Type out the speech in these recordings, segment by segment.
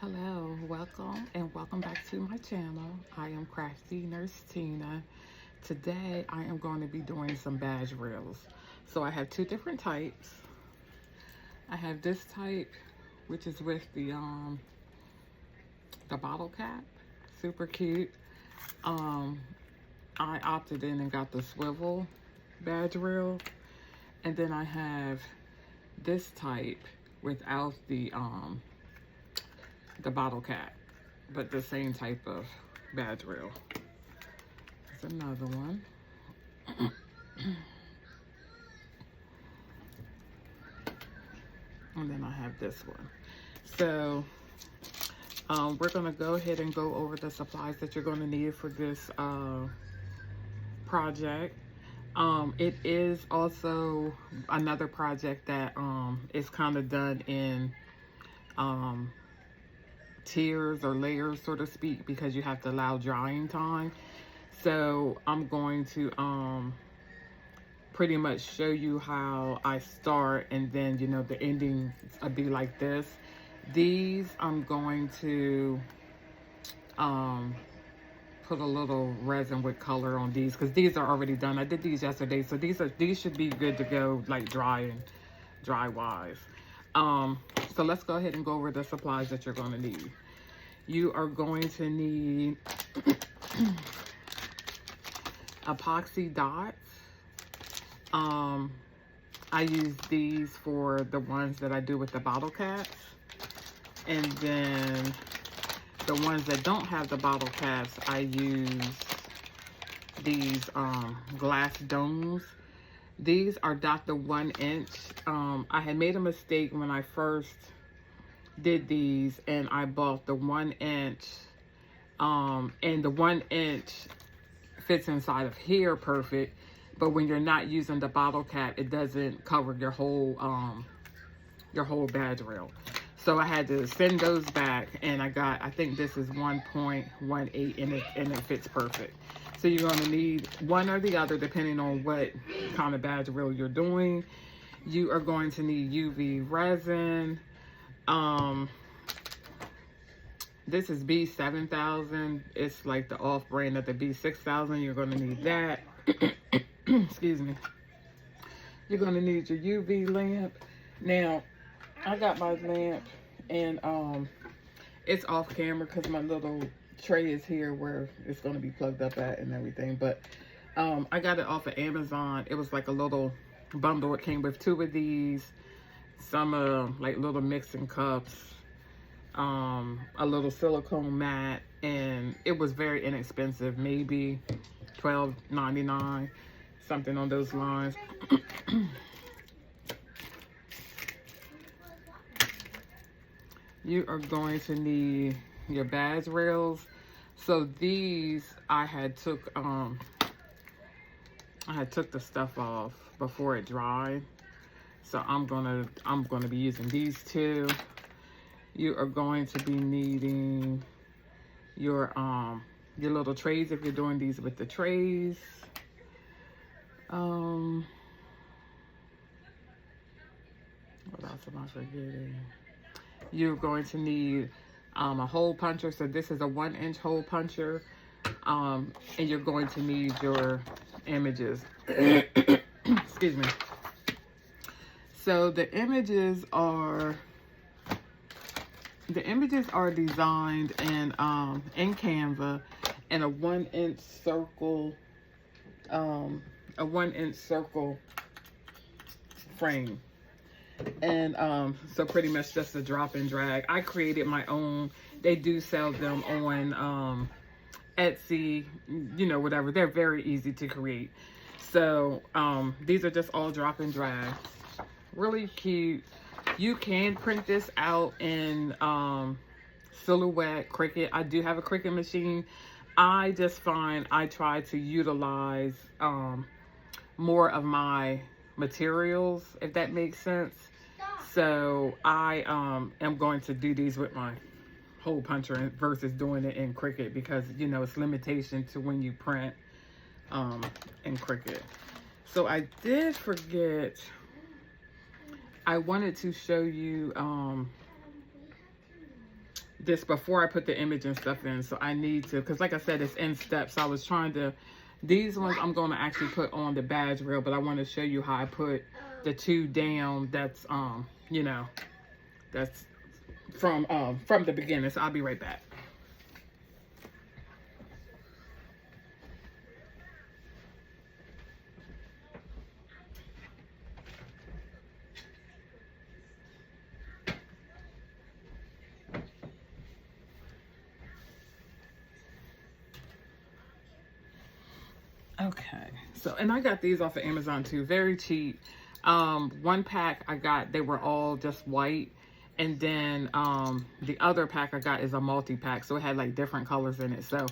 Hello, welcome and welcome back to my channel. I am Crafty Nurse Tina. Today I am going to be doing some badge reels. So I have two different types. I have this type, which is with the bottle cap, super cute. I opted in and got the swivel badge reel, and then I have this type without the bottle cap, but the same type of badge reel. There's another one. And then I have this one. So we're gonna go ahead and go over the supplies that you're gonna need for this project. It is also another project that is kind of done in tiers or layers, so to speak, because you have to allow drying time. So I'm going to pretty much show you how I start, and then the ending will be like this. These I'm going to put a little resin with color on these because these are already done. I did these yesterday, so these should be good to go, like dry wise. So let's go ahead and go over the supplies that you're going to need. You are going to need epoxy dots. I use these for the ones that I do with the bottle caps. And then the ones that don't have the bottle caps, I use these glass domes. These are Dr. 1 inch. I had made a mistake when I first did these, and I bought the 1 inch. And the 1 inch fits inside of here perfect, but when you're not using the bottle cap, it doesn't cover your whole badge reel. So I had to send those back, and I think this is 1.18, and it fits perfect. So you're going to need one or the other depending on what kind of badge reel you're doing. You are going to need UV resin. This is B7000. It's like the off brand of the B6000. You're going to need that. Excuse me. You're going to need your UV lamp. Now, I got my lamp, and it's off camera because my little tray is here where it's going to be plugged up at and everything. But I got it off of Amazon. It was like a little bundle. It came with two of these, some like little mixing cups, a little silicone mat, and it was very inexpensive, maybe $12.99, something on those lines. You are going to need your badge rails. So these I had took the stuff off before it dried. So I'm gonna be using these two. You are going to be needing your little trays if you're doing these with the trays. What else am I forgetting? You're going to need a hole puncher. So this is a 1 inch hole puncher. And you're going to need your images. Excuse me. So the images are designed in Canva in a 1 inch circle, frame. And so pretty much just a drop and drag. I created my own. They do sell them on Etsy, whatever. They're very easy to create. So these are just all drop and drag. Really cute. You can print this out in Silhouette, Cricut. I do have a Cricut machine. I just find I try to utilize more of my materials, if that makes sense. So I am going to do these with my hole puncher versus doing it in Cricut because it's limitation to when you print in Cricut. So I did forget, I wanted to show you this before I put the image and stuff in. So I need to, because like I said, it's in steps. So I was trying to, these ones I'm going to actually put on the badge rail, but I want to show you how I put the two down. That's, you know, that's from the beginning. So I'll be right back. Okay, so, and I got these off of Amazon too, very cheap. One pack I got, they were all just white. And then the other pack I got is a multi-pack. So it had like different colors in it. So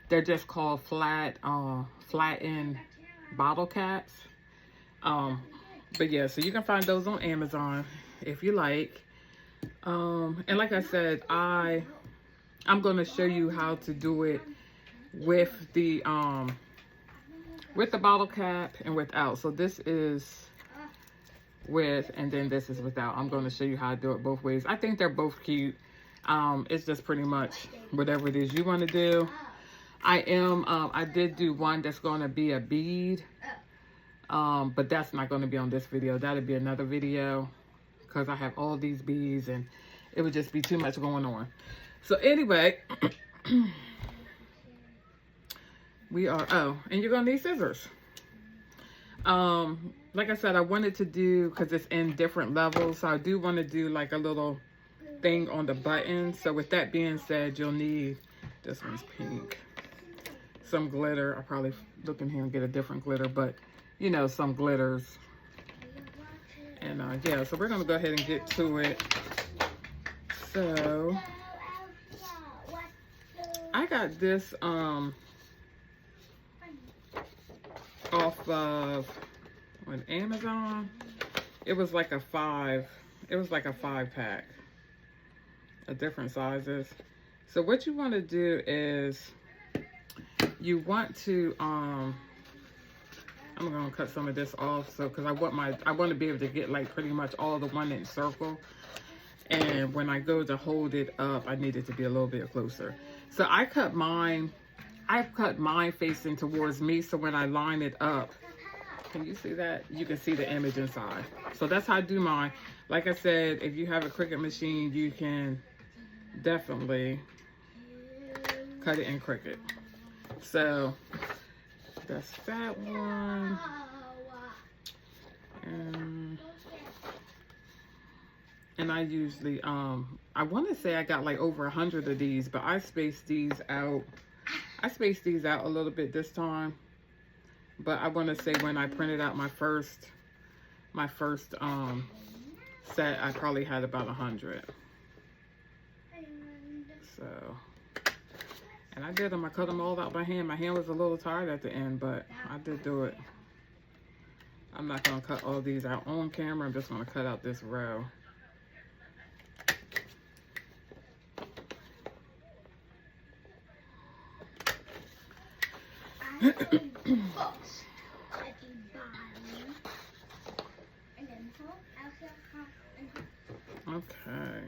they're just called flat-end bottle caps. But yeah, so you can find those on Amazon if you like. And like I said, I'm going to show you how to do it with the bottle cap and without. So this is with, and then this is without. I'm going to show you how to do it both ways. I think they're both cute. It's just pretty much whatever it is you want to do. I did do one that's going to be a bead, but that's not going to be on this video. That'll be another video because I have all these beads and it would just be too much going on. So anyway, we are, oh, and you're going to need scissors. Like I said, I wanted to do, because it's in different levels, so I do want to do like a little thing on the button. So with that being said, you'll need, this one's pink, some glitter. I'll probably look in here and get a different glitter, but you know, some glitters. And yeah, so we're going to go ahead and get to it. So I got this off of on Amazon. It was like a 5-pack of different sizes. So what you want to do is you want to I'm going to cut some of this off, so because I want to be able to get like pretty much all the 1-inch circle, and when I go to hold it up, I need it to be a little bit closer. So I've cut mine facing towards me, so when I line it up, can you see that? You can see the image inside. So that's how I do mine. Like I said, if you have a Cricut machine, you can definitely cut it in Cricut. So that's that one. And I usually, I want to say I got like over 100 of these, but I spaced these out. I spaced these out a little bit this time. But I want to say when I printed out my first set, I probably had about 100. So, and I did them. I cut them all out by hand. My hand was a little tired at the end, but I did do it. I'm not going to cut all these out on camera. I'm just going to cut out this row. Okay.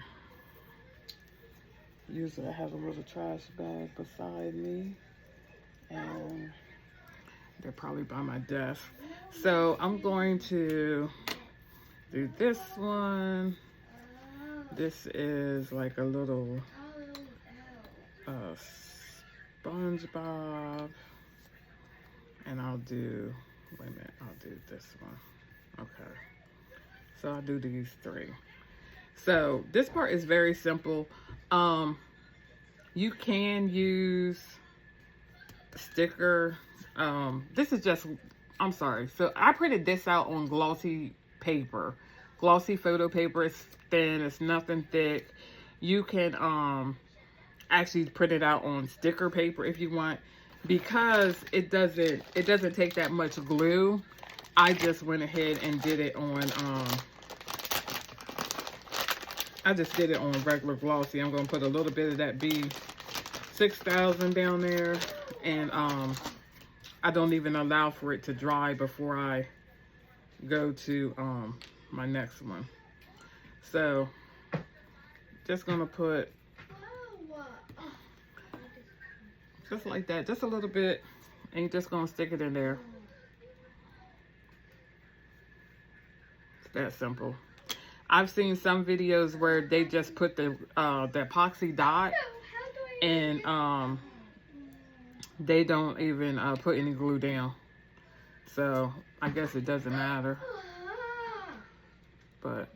Usually I have a little trash bag beside me, and they're probably by my desk. So I'm going to do this one. This is like a little SpongeBob. And I'll do, wait a minute, I'll do this one. Okay. So I'll do these 3. So this part is very simple. You can use sticker. This is just, I'm sorry. So I printed this out on glossy paper. Glossy photo paper. It's thin. It's nothing thick. You can actually print it out on sticker paper if you want. Because it doesn't take that much glue, I just went ahead and did it on regular glossy. I'm gonna put a little bit of that B6000 down there, and I don't even allow for it to dry before I go to my next one. So just gonna put Just like that, just a little bit, and you're just gonna stick it in there. It's that simple. I've seen some videos where they just put the epoxy dot, and they don't even put any glue down. So I guess it doesn't matter. But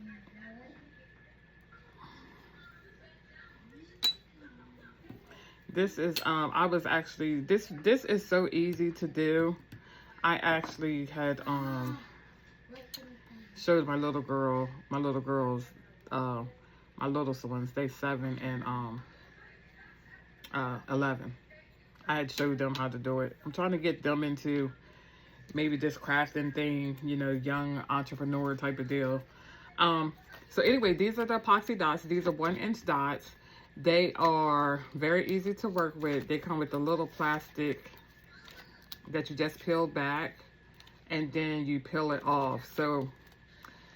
this is I was actually this is so easy to do. I actually had showed my little girls, my littlest ones, they 7 and 11. I had showed them how to do it. I'm trying to get them into maybe this crafting thing, you know, young entrepreneur type of deal. So anyway, these are the epoxy dots. These are 1-inch dots. They are very easy to work with. They come with a little plastic that you just peel back, and then you peel it off. So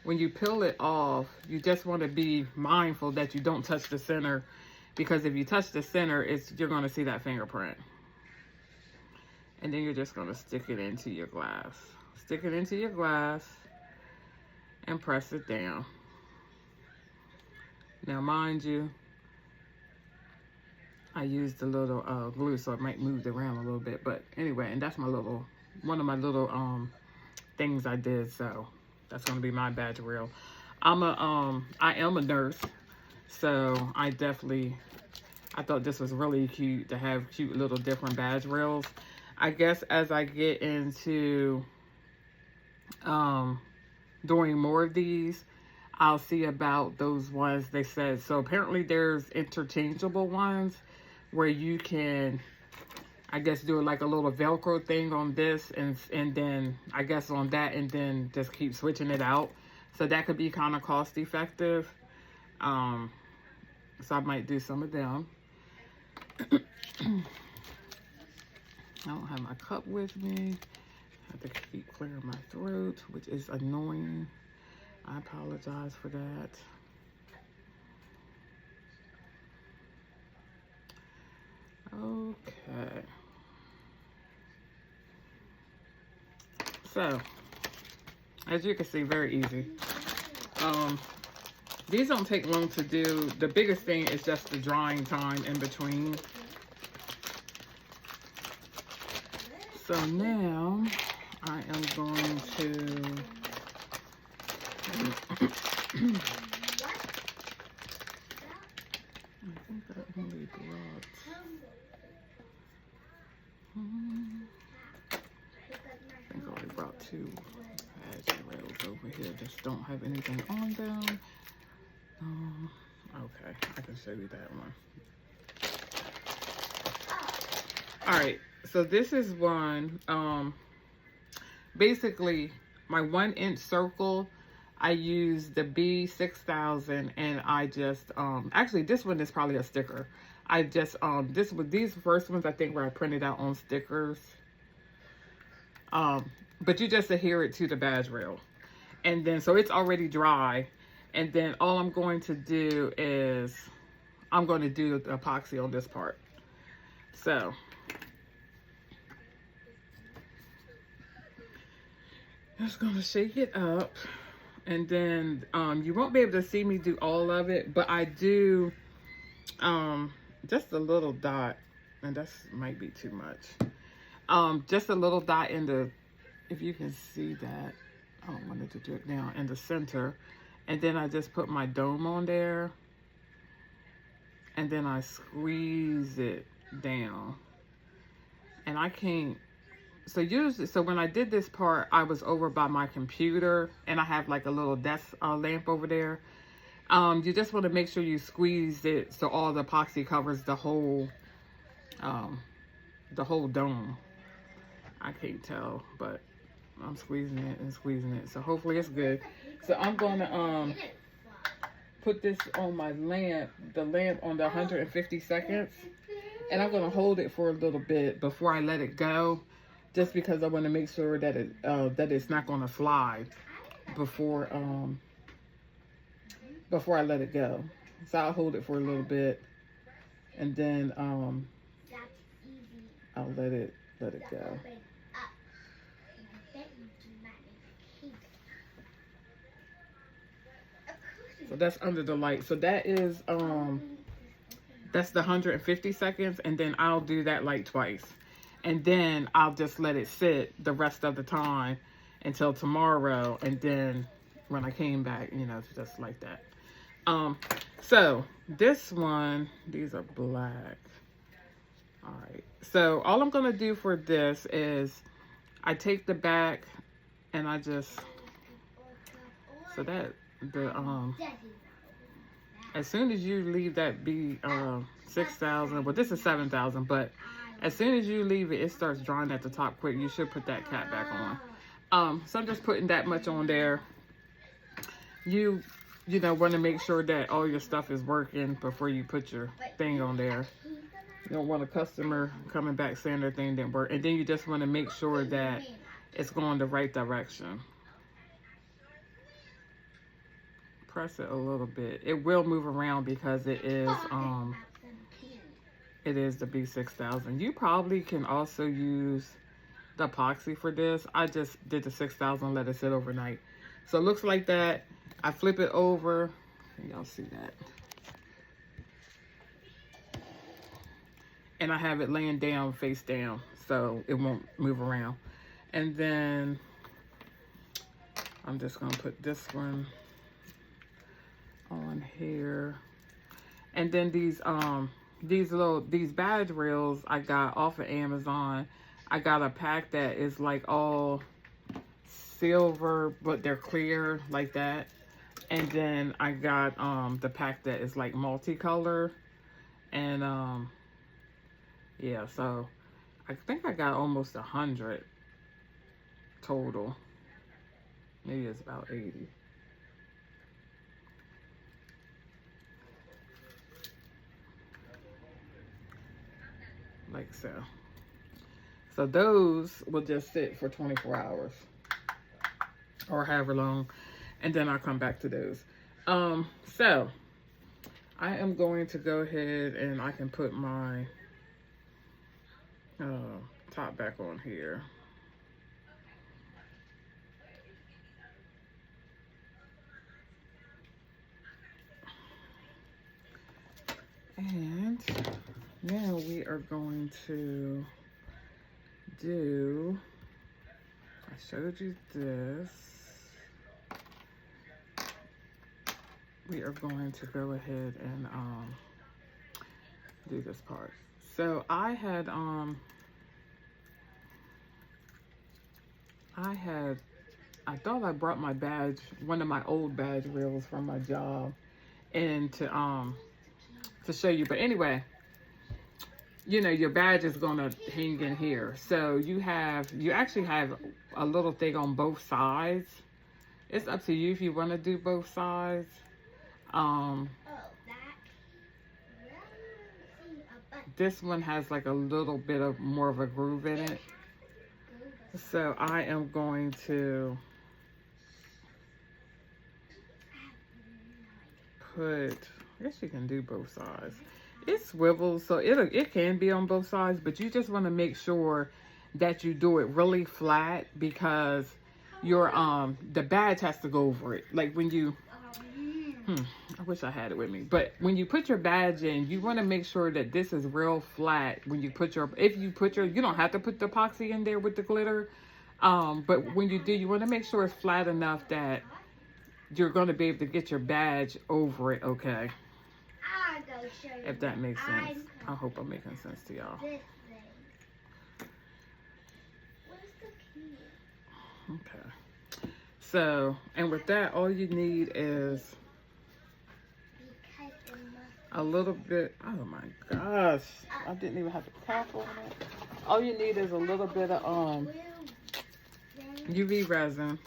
when you peel it off, you just want to be mindful that you don't touch the center, because if you touch the center, you're going to see that fingerprint. And then you're just going to stick it into your glass. Stick it into your glass and press it down. Now, mind you, I used a little glue, so it might move around a little bit. But anyway, and that's my little, one of my little things I did. So that's going to be my badge reel. I am a nurse, so I thought this was really cute to have cute little different badge reels. I guess as I get into doing more of these, I'll see about those ones they said. So apparently there's interchangeable ones where you can, I guess, do like a little Velcro thing on this and then I guess on that, and then just keep switching it out. So that could be kind of cost effective. So I might do some of them. I don't have my cup with me. I have to keep clearing my throat, which is annoying. I apologize for that. Okay. So, as you can see, very easy. These don't take long to do. The biggest thing is just the drying time in between. So now I am going to I think that only brought I think I only brought 2 badge rails over here. Just don't have anything on them. Okay, I can show you that one. All right, so this is one. Basically, my 1-inch circle, I used the B6000, and I just actually this one is probably a sticker. I just these first ones I think were I printed out on stickers. But you just adhere it to the badge rail, and then so it's already dry, and then all I'm going to do is I'm going to do the epoxy on this part. So just going to shake it up, and then you won't be able to see me do all of it, but I do just a little dot, and that might be too much. Just a little dot in the, if you can see that, I don't want it to drip down, in the center, and then I just put my dome on there, and then I squeeze it down, and I can't. So usually, so when I did this part, I was over by my computer, and I have like a little desk lamp over there. You just want to make sure you squeeze it so all the epoxy covers the whole dome. I can't tell, but I'm squeezing it and squeezing it. So hopefully it's good. So I'm gonna put this on my lamp, the lamp on the 150 seconds, and I'm gonna hold it for a little bit before I let it go. Just because I want to make sure that it's not going to fly before I let it go. So I'll hold it for a little bit, and then I'll let it go. So that's under the light. So that is that's the 150 seconds, and then I'll do that like twice. And then I'll just let it sit the rest of the time until tomorrow, and then when I came back, you know, it's just like that. So this one, these are black. All right, so all I'm gonna do for this is I take the back and I just, so that the as soon as you leave that be 6,000, well this is 7,000, but as soon as you leave it, it starts drying at the top quick. You should put that cap back on. So I'm just putting that much on there. You know, want to make sure that all your stuff is working before you put your thing on there. You don't want a customer coming back saying their thing didn't work. And then you just want to make sure that it's going the right direction. Press it a little bit. It will move around because it is the B6000. You probably can also use the epoxy for this. I just did the 6,000, let it sit overnight. So it looks like that. I flip it over. Y'all see that? And I have it laying down, face down, so it won't move around. And then I'm just gonna put this one on here. And then these badge rails I got off of Amazon. I got a pack that is like all silver, but they're clear like that. And then I got the pack that is like multicolor. And yeah, so I think I got almost 100 total. Maybe it's about 80. Like so. So those will just sit for 24 hours or however long, and then I'll come back to those. So I am going to go ahead and I can put my top back on here. And now we are going to do, I showed you this. We are going to go ahead and do this part. So I thought I brought my badge, one of my old badge reels from my job, and to show you. But anyway, you know, your badge is gonna hang in here. So you actually have a little thing on both sides. It's up to you if you want to do both sides. This one has like a little bit of more of a groove in it. So I am going to put, I guess you can do both sides. It swivels, so it can be on both sides, but you just want to make sure that you do it really flat, because your the badge has to go over it. Like when you I wish I had it with me, but when you put your badge in, you want to make sure that this is real flat when you put your, you don't have to put the epoxy in there with the glitter, but when you do, you want to make sure it's flat enough that you're going to be able to get your badge over it, okay? If that makes sense. I hope I'm making sense to y'all. Okay. So, and with that, all you need is a little bit, oh my gosh, I didn't even have to cap on it. All you need is a little bit of UV resin.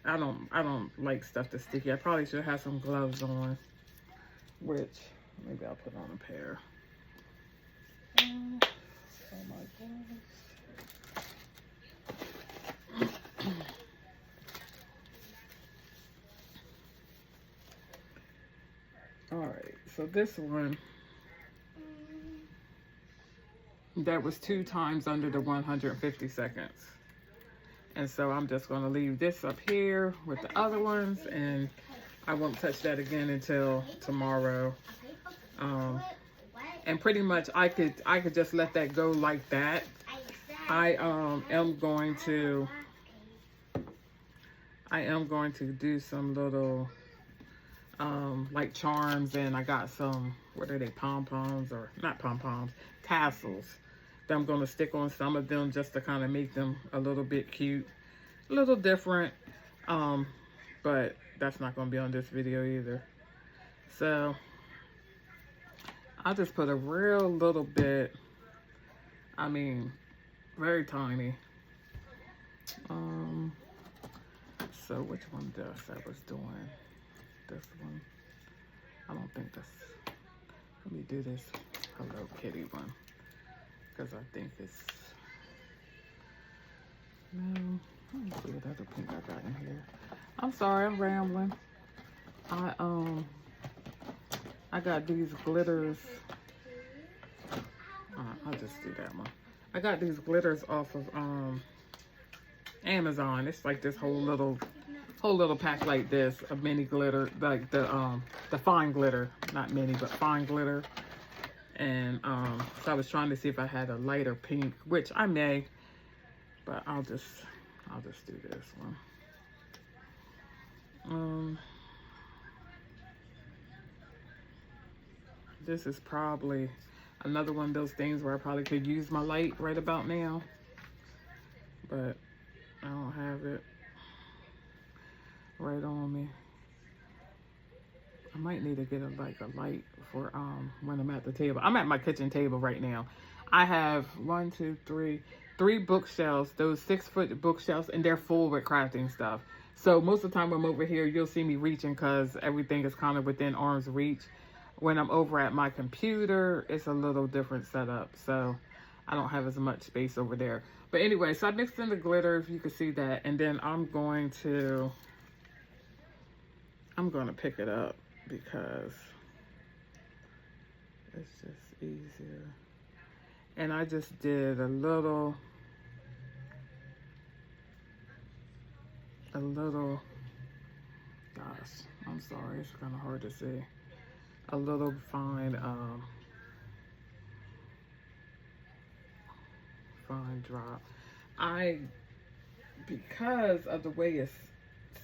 I don't like stuff that's sticky. I probably should have some gloves on, which maybe I'll put on a pair. Oh my gosh. All right, so this one, that was 2 times under the 150 seconds. And so I'm just going to leave this up here with the other ones, and I won't touch that again until tomorrow. And pretty much I could just let that go like that. I am going to do some little like charms, and I got some, what are they, pom-poms, or not pom-poms, tassels that I'm going to stick on some of them just to kind of make them a little bit cute, a little different, but that's not going to be on this video either. So I'll just put a real little bit, I mean, very tiny. So which one did I say I was doing? This one. I don't think that's, let me do this Hello Kitty one, because I think it's, no, let me see what other pink I got in here. I'm sorry, I'm rambling. I got these glitters. I'll just do that one. I got these glitters off of Amazon. It's like this whole little pack like this of mini glitter, like the fine glitter, not mini but fine glitter. And so I was trying to see if I had a lighter pink, which I may, but I'll just do this one. This is probably another one of those things where I probably could use my light right about now, but I don't have it right on me. I might need to get a light for when I'm at the table. I'm at my kitchen table right now. I have 1, 2, 3 bookshelves, those 6-foot bookshelves, and they're full with crafting stuff. So most of the time when I'm over here, you'll see me reaching because everything is kind of within arm's reach. When I'm over at my computer, it's a little different setup, so I don't have as much space over there. But anyway, so I mixed in the glitter, if you can see that, and then I'm going to pick it up because it's just easier. And I just did a little, gosh, I'm sorry, it's kind of hard to see. A little fine, fine drop. Because of the way it's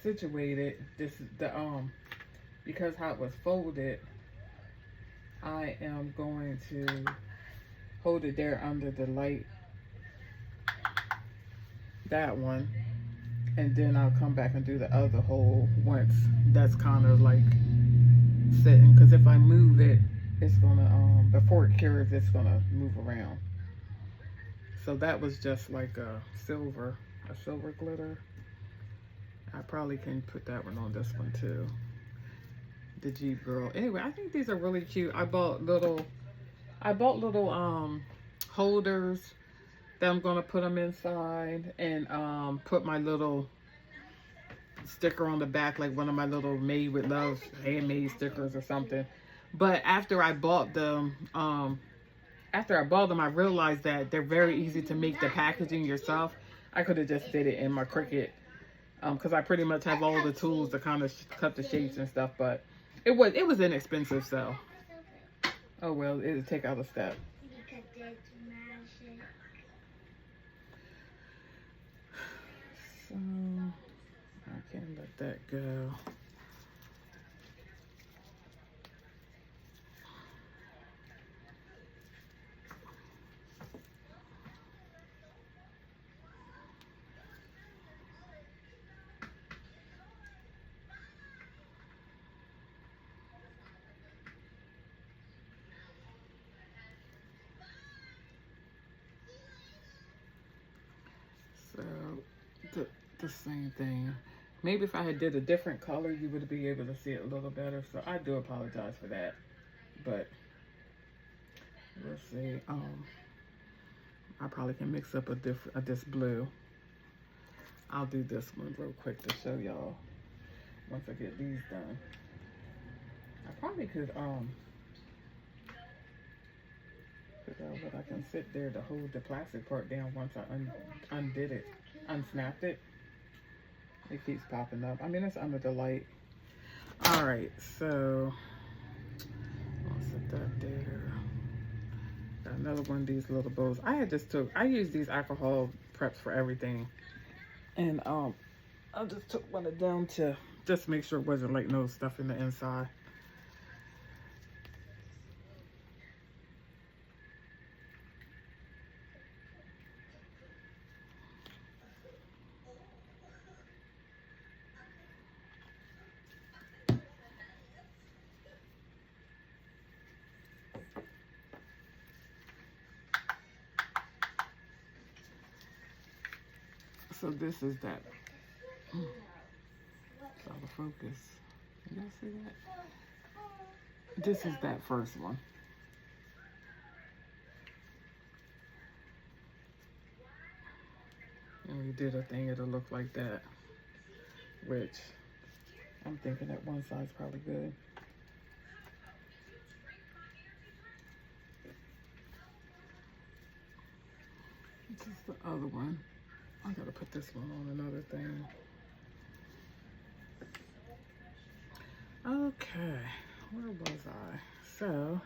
situated, because how it was folded, I am going to hold it there under the light, that one, and then I'll come back and do the other hole once that's kind of like sitting, because if I move it, it's gonna before it cures, it's gonna move around. So that was just like a silver glitter. I probably can put that one on this one too, the Jeep Girl. Anyway, I think these are really cute. I bought little holders that I'm gonna put them inside, and put my little sticker on the back, like one of my little Made with Love handmade stickers or something. But after I bought them, I realized that they're very easy to make the packaging yourself. I could have just did it in my Cricut, because I pretty much have all the tools to kind of cut the shapes and stuff. But it was inexpensive, so oh well, it'll take out a step. So I can't let that go. So the same thing. Maybe if I had did a different color, you would be able to see it a little better. So I do apologize for that. But let's see. I probably can mix up this blue. I'll do this one real quick to show y'all once I get these done. I probably could figure out what I can fit there to hold the plastic part down once I undid it, unsnapped it. It keeps popping up. I mean, it's under the light. All right, so I'll set that there. Got another one of these little bowls. I use these alcohol preps for everything. And I just took one of them to just make sure it wasn't like no stuff in the inside. So this is that. It's out of focus. Can y'all see that? This is that first one. And we did a thing, it'll look like that. Which, I'm thinking that one side's probably good. This is the other one. I gotta put this one on another thing. Okay, where was I? So,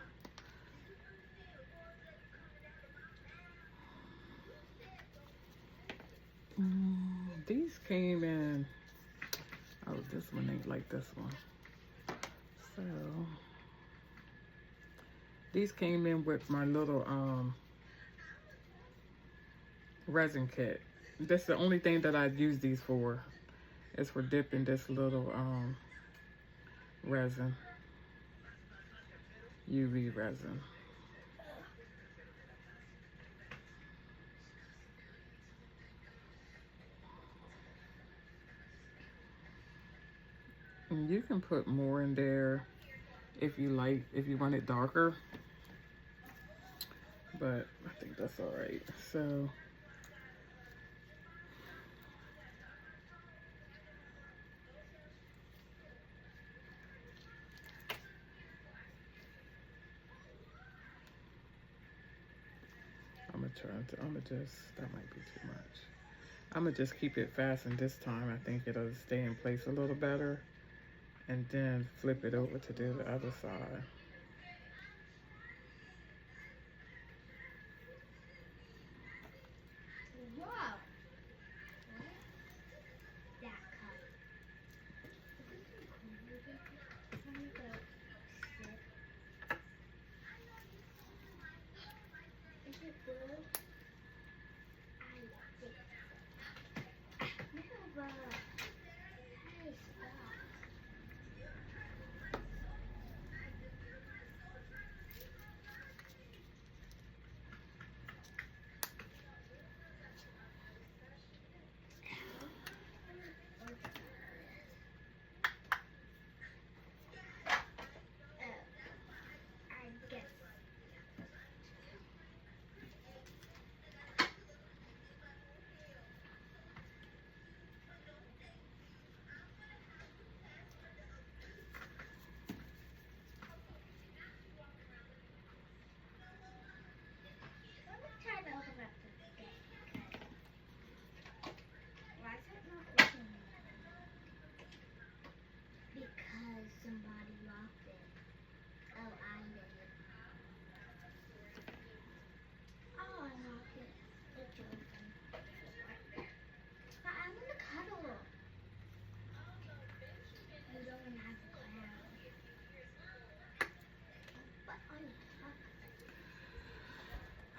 these came in, oh, this one ain't like this one. So, these came in with my little resin kit. That's the only thing that I'd use these for, is for dipping this little resin, UV resin. And you can put more in there if you like, if you want it darker, but I think that's all right. So, that might be too much. I'm gonna just keep it fastened this time. I think it'll stay in place a little better. And then flip it over to do the other side.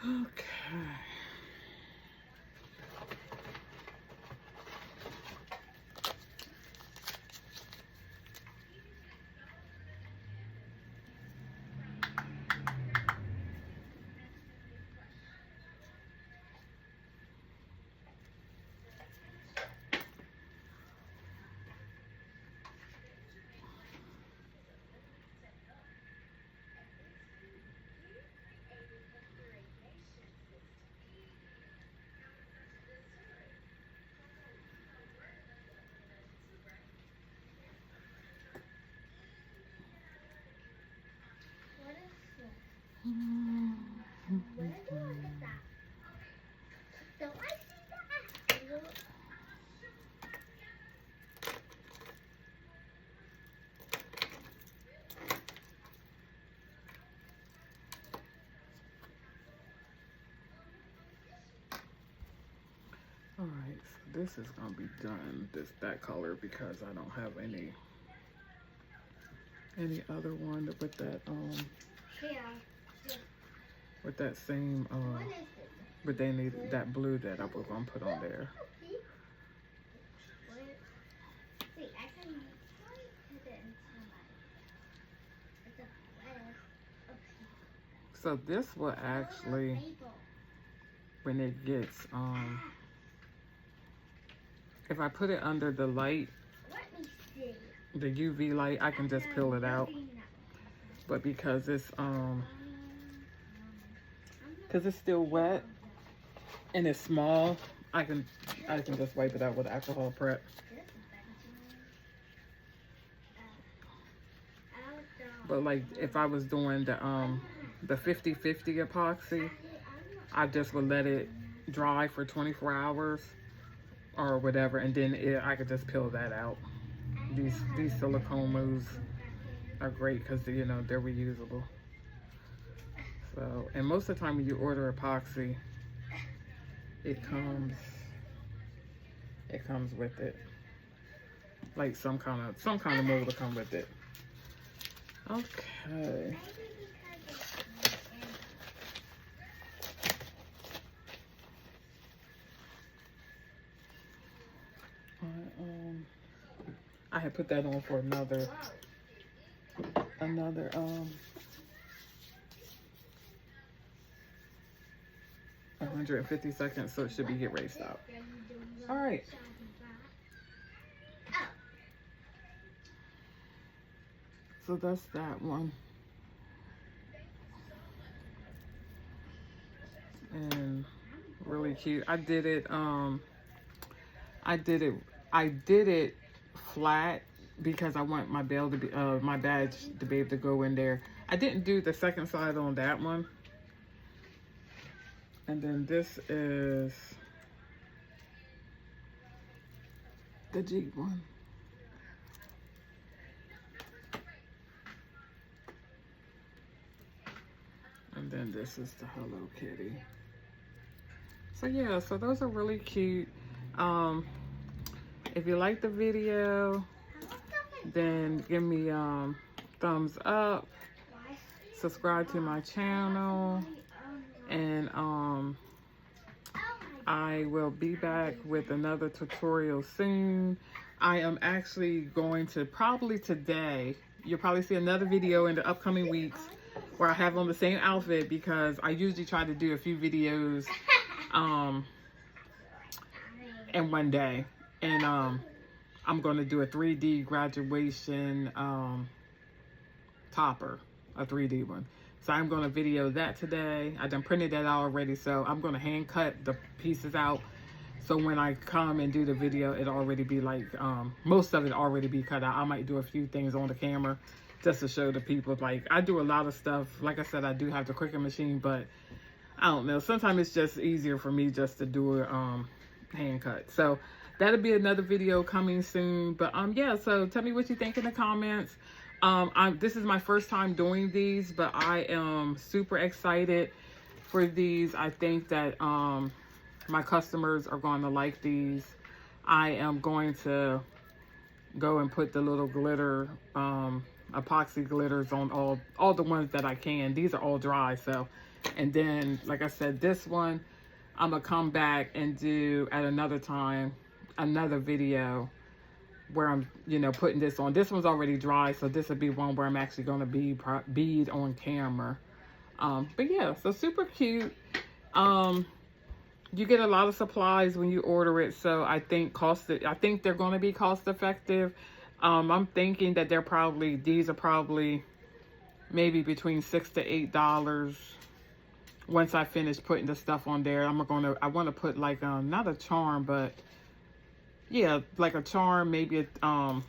Okay. All right, so this is gonna be done that color because I don't have any other one with that same but they need that blue that I was gonna put on there. So this will actually, when it gets if I put it under the light, the UV light, I can just peel it out. But because it's still wet and it's small, I can just wipe it out with alcohol prep. But like if I was doing the 50-50 epoxy, I just would let it dry for 24 hours or whatever, and then I could just peel that out. These silicone moves are great because they're reusable. So, and most of the time when you order epoxy, it comes with it, like some kind of mold will come with it. Okay. I had put that on for another 150 seconds, so it should be get ready to stop. All right. So that's that one. And really cute. I did it flat because I want my bell to be my badge to be able to go in there. I didn't do the second side on that one. And then this is the Jeep one. And then this is the Hello Kitty. So yeah, so those are really cute. If you like the video, then give me thumbs up, subscribe to my channel, and I will be back with another tutorial soon. I am actually going to probably today, you'll probably see another video in the upcoming weeks where I have on the same outfit, because I usually try to do a few videos in one day. And I'm going to do a 3D graduation topper, a 3D one. So I'm going to video that today. I done printed that out already, so I'm going to hand cut the pieces out. So when I come and do the video, it'll already be like, most of it already be cut out. I might do a few things on the camera just to show the people. Like, I do a lot of stuff. Like I said, I do have the Cricut machine, but I don't know. Sometimes it's just easier for me just to do it hand cut. So that'll be another video coming soon. But yeah, so tell me what you think in the comments. This is my first time doing these, but I am super excited for these. I think that my customers are going to like these. I am going to go and put the little glitter, epoxy glitters on all the ones that I can. These are all dry, so. And then, like I said, this one, I'm going to come back and do at another time, another video where I'm, putting this on. This one's already dry, so this will be one where I'm actually going to bead on camera. But yeah, so super cute. You get a lot of supplies when you order it, so I think they're going to be cost effective. I'm thinking that these are probably maybe between $6 to $8 once I finish putting the stuff on there. I want to put like not a charm, but yeah, like a charm, maybe a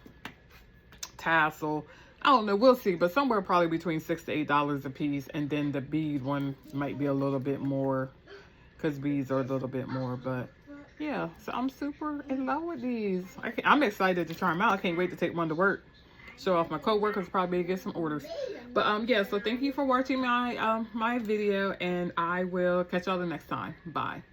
tassel. I don't know, we'll see, but somewhere probably between $6 to $8 a piece, and then the bead one might be a little bit more, because beads are a little bit more. But yeah, so I'm super in love with these. I'm excited to try them out. I can't wait to take one to work, show off my co-workers, probably get some orders. But yeah, so thank you for watching my my video, and I will catch y'all the next time. Bye.